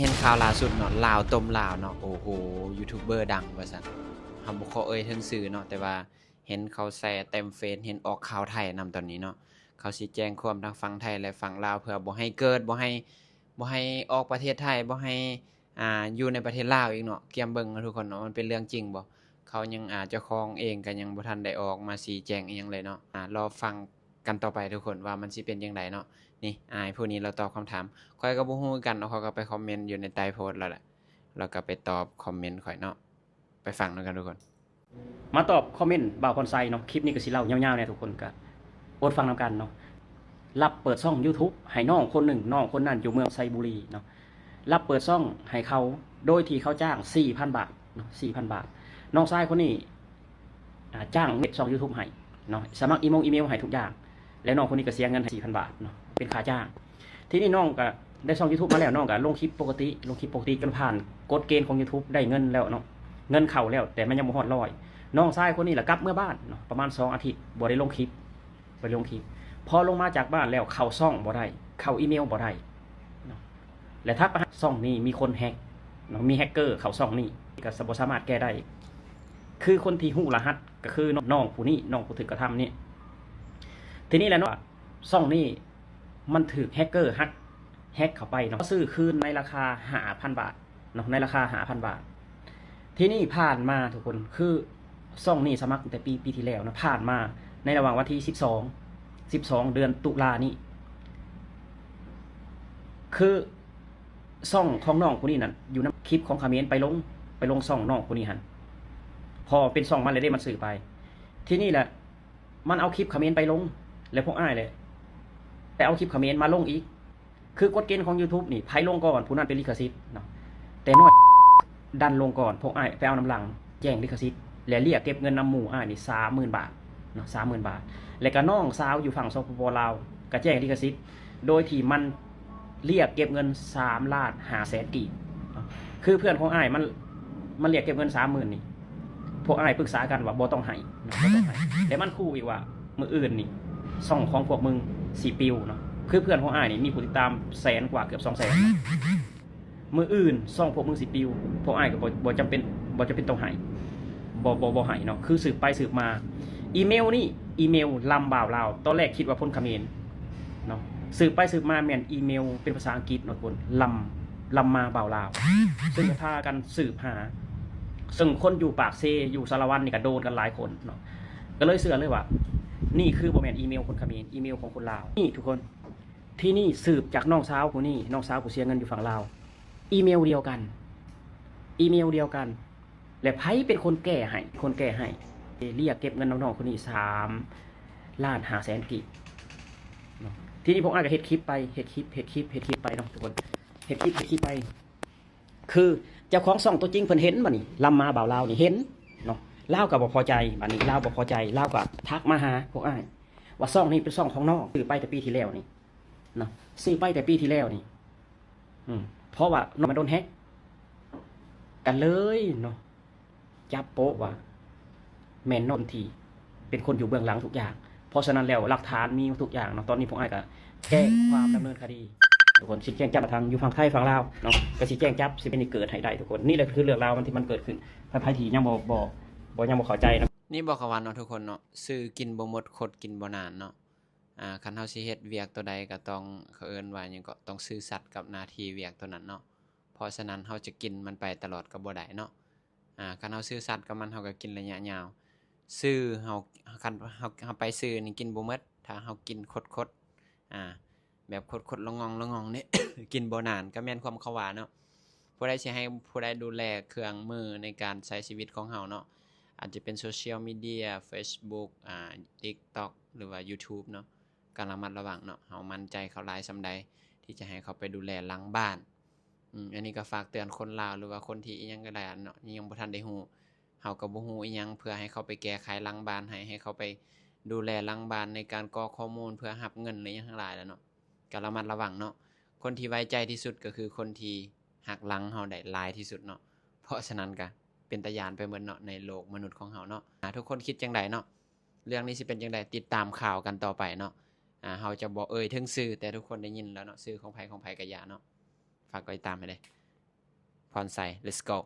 เห็นข่าวล่าสุดเนาะลาวต้มลาวเนาะโอ้โหยูทูบเบอร์ดังว่าซั่นเฮาบ่ขอเอ่ยถึงชื่อเนาะแต่ว่าเห็นเขาแชร์เต็มเฟซเห็นออกข่าวไทยนำตอนนี้เนาะเขาสิแจ้งความทั้งฝั่งไทยและฝั่งลาวเพื่อบ่ให้เกิดบ่ให้ออกประเทศไทยบ่ให้อยู่ในประเทศลาวอีกเนาะเกียมเบิ่งนะทุกคนเนาะมันเป็นเรื่องจริงบ่เขายังเจ้าของเองก็ยังบ่ทันได้ออกมาชี้แจงอิหยังเลยเนาะรอฟังกันต่อไปทุกคนว่ามันสิเป็นจังไดเนาะ นี่ผู้นี้เราตอบคำถามข้อยก็บ่ฮู้คือกันเนาะเขาก็ไปคอมเมนต์อยู่ในใต้โพสต์แล้วแหละเราก็ไปตอบคอมเมนต์ข่อยเนาะไปฟังนำกันทุกคนมาตอบคอมเมนต์บ่าวคนไซเนาะคลิปนี้ก็สิเล่ายาวๆเนี่ยทุกคนก็อดฟังนำกันเนาะรับเปิดช่อง YouTube ให้น้องคนหนึ่งน้องคนนั้นอยู่เมืองไซบุรีเนาะรับเปิดช่องให้เขาโดยที่เขาจ้าง 4,000 บาทเนาะ 4,000 บาทน้องชายคนนี้จ้างเน็ตช่อง YouTube ให้เนาะสมัครอีเมลให้ทุกอย่างแล้วน้องคนนี้ก็เสียเงินให้ 4,000 บาทเนาะเป็นค่าจ้างทีนี้น้องก็ได้ช่อง YouTube มาแล้วน้องก็ลงคลิปปกติจนผ่านกฎเกณฑ์ของ YouTube ได้เงินแล้วเนาะเงินเข้าแล้วแต่มันยังบ่ฮอด100น้องชายคนนี้แหละกลับเมื่อบ้านเนาะประมาณ2อาทิตย์บ่ได้ลงคลิปพอลงมาจากบ้านแล้วเข้าช่องบ่ได้เข้าอีเมลบ่ได้เนาะและทักไปช่องนี้มีคนแฮกเนาะมีแฮกเกอร์เข้าช่องนี้ก็บ่สามารถแก้ได้คือคนที่ฮู้รหัสก็คือน้องผู้นี้น้องผู้ถูกกระทำนี่ทีนี้แหละเนาะช่องนี้มันถูกแฮกเกอร์แฮกเข้าไปเนาะซื้อคืนในราคา 5,000 บาทเนาะในราคา 5,000 บาทที่นี่ผ่านมาทุกคนคือช่องนี้สมัครตั้งแต่ปีที่แล้วนะผ่านมาในระหว่างวันที่12เดือนตุลานี้คือช่องของน้องคนนี้นั่นอยู่ในคลิปของคาเมนไปลงช่องน้องคนนี้หันพอเป็นช่องมันเลยได้มันสื่อไปที่นี่แหละมันเอาคลิปคาเมนไปลงแล้วพวกอ้ายเลยแต่เอาคลิปคาเมนมาลงอีกคือกฎเกณฑ์ของ YouTube นี่ไผลงก่อนผู้นั้นเป็นลิขสิทธิ์เนาะแต่น้อยดันลงก่อนพวกอ้ายไปเอาน้ำหลังแย่งลิขสิทธิ์และเรียกเก็บเงินนำหมู่อ้ายนี่ 30,000 บาทเนาะ 30,000 บาทและก็น้องสาวอยู่ฝั่งสปปลาวก็แจ้งลิขสิทธิ์โดยที่มันเรียกเก็บเงิน3,500,000 กีบคือเพื่อนของอ้ายมันเรียกเก็บเงิน 30,000 นี่พวกอ้ายปรึกษากันว่าบ่ต้องให้แล้วมันคู่อีกว่ามื้ออื่นนี่ช่องของพวกมึงสิปิวเนาะคือเพื่อนของอ้ายนี่มีผู้ติดตามแสนกว่าเกือบ 200,000มื้ออื่นช่องพวกมึงสิปิวพวกอ้ายก็บ่จำเป็นต้องให้บ่ให้เนาะคือสืบไปสืบมาอีเมลลำบ่าวลาวตอนแรกคิดว่าพ้นเขมรเนาะสืบไปสืบมาแม่นอีเมลเป็นภาษาอังกฤษเนาะคนลำมาบ่าวลาวซึ่งพากันสืบหาซึ่งคนอยู่ปากเซอยู่สารวัตรนี่ก็โดนกันหลายคนเนาะก็เลยเชื่อเลยว่านี่คือบ่แม่นอีเมลคนเขมรอีเมลของคนลาวนี่ทุกคนที่นี่สืบจากน้องสาวผู้นี้น้องสาวผู้เสียเงินอยู่ฝั่งลาวอีเมลเดียวกันและไผเป็นคนแก้ให้เรียกเก็บเงินน้องๆคนนี้3,500,000 กีบเนาะทีนี้ผมอาจจะเฮ็ดคลิปไปเนาะทุกคนเฮ็ดคลิปไปคือเจ้าของช่องตัวจริงเพิ่นเห็นบัดนี้ลำมาบ่าวลาวนี่เห็นเนาะลาวก็บ่พอใจบัดนี้ลาวบ่พอใจลาวก็ทักมาหาพวกอ้ายว่าช่องนี้เป็นช่องของน้องซื้อไปแต่ปีที่แล้วนี่เนาะซื้อไปแต่ปีที่แล้วนี่เพราะว่าน้องมันโดนแฮกกันเลยเนาะจับโป๊ะว่าแมนนอนทีเป็นคนอยู่เบื้องหลังทุกอย่างเพราะฉะนั้นแล้วหลักฐานมีทุกอย่างเนาะตอนนี้ผมอ้ายก็แจ้งความดำเนินคดีทุกคนสิแจ้งจับทางอยู่ฝั่งไทยฝั่งลาวเนาะก็สิแจ้งจับสิเป็นเกิดให้ได้ทุกคนนี่แหละคือเรื่องราวที่มันเกิดขึ้นไผที่ยังบ่ยังบ่เข้าใจนะนี่บอกเขาว่าเนาะทุกคนเนาะซื้อกินบ่หมดคดกินบ่นานเนาะคันเฮาสิเฮ็ดเวียกตัวใดก็ต้องเขาเอิ้นว่าหยังก็ต้องซื่อสัตย์กับหน้าที่เวียกตัวนั้นเนาะเพราะฉะนั้นเฮาจะกินมันไปตลอดก็บ่ได้เนาะคันเฮาซื่อสัตย์กับมันเฮาก็กินระยะยาวซื้อเฮาคันเฮาไปซื้อนี่กินบ่หมดถ้าเฮากินคดแบบคดๆละงองนี่ กินบ่นานก็แม่นความเขาว่าเนาะผู้ใดสิให้ผู้ใดดูแลเครื่องมือในการใช้ชีวิตของเฮาเนาะอาจจะเป็นโซเชียลมีเดีย Facebook TikTok หรือว่า YouTube เนาะการระมัดระวังเนาะเฮามั่นใจเขาหลายส่ำใดที่จะให้เขาไปดูแลหลังบ้านอันนี้ก็ฝากเตือนคนลาวหรือว่าคนที่อิหยังก็ได้เนาะยังบ่ทันได้ฮู้เฮาก็บ่ฮู้อิหยังเพื่อให้เขาไปแก้ไขหลังบ้านให้เขาไปดูแลหลังบ้านในการกรอกข้อมูลเพื่อรับเงินหรือหยังทั้งหลายแล้วเนาะก็ระมัดระวังเนาะคนที่ไว้ใจที่สุดก็คือคนที่หักหลังเฮาได้หลายที่สุดเนาะเพราะฉะนั้นก็เป็นตาย้านไปหมดเนาะในโลกมนุษย์ของเฮาเนาะทุกคนคิดจังไดเนาะเรื่องนี้สิเป็นจังไดติดตามข่าวกันต่อไปเนาะเฮาจะบ่เอ่ยถึงชื่อแต่ทุกคนได้ยินแล้วเนาะชื่อของไผก็อย่าเนาะฝากติดตามให้เด้ พรใส let's go